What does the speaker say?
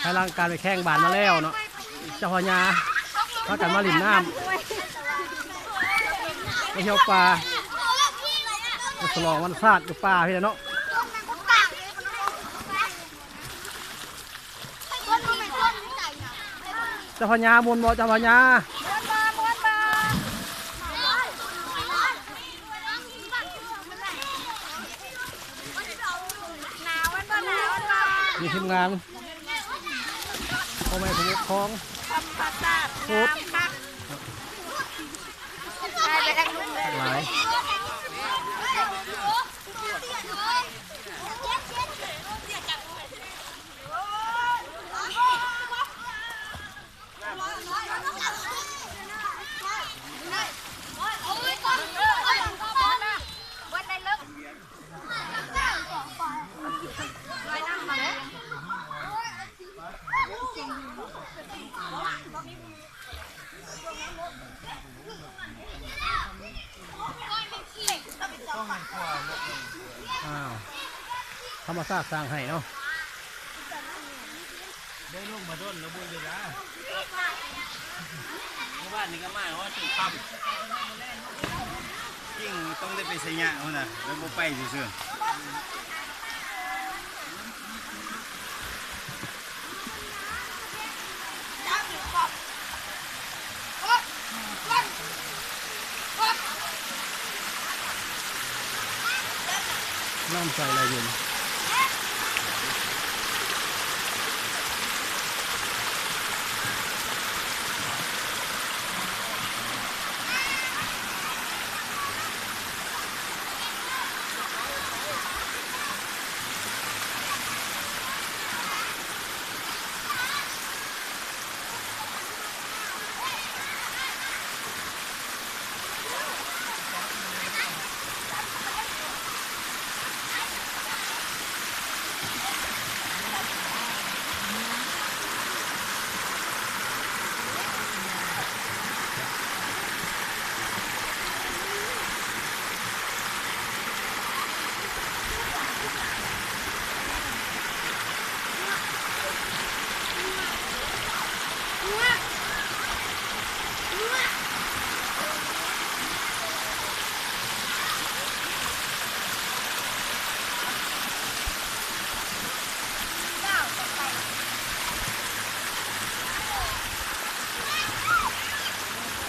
ให้ร่างการไปแข่งบานมาแล้วเนาะเจ้าพญาพากันมาหลินน้ำไปเที่ยวป่ามาฉลองวันศาสตร์อยู่ป่าพี่เนาะเจ้าพญามนบ่เจ้าพญามีทีมงานพ่อแม่ผู้ปกครองพุทธหลายธรรมชาติสร้างให้เนาะได้ลูกมาต้นแล้วบุญเลยนะบ้านนี้ก็มาเพราะว่าถึงปั๊มจริงต้องได้ไปสัญญาเขาน่ะแล้วโมไปเสื่อน้ำใส่อะไรอยู่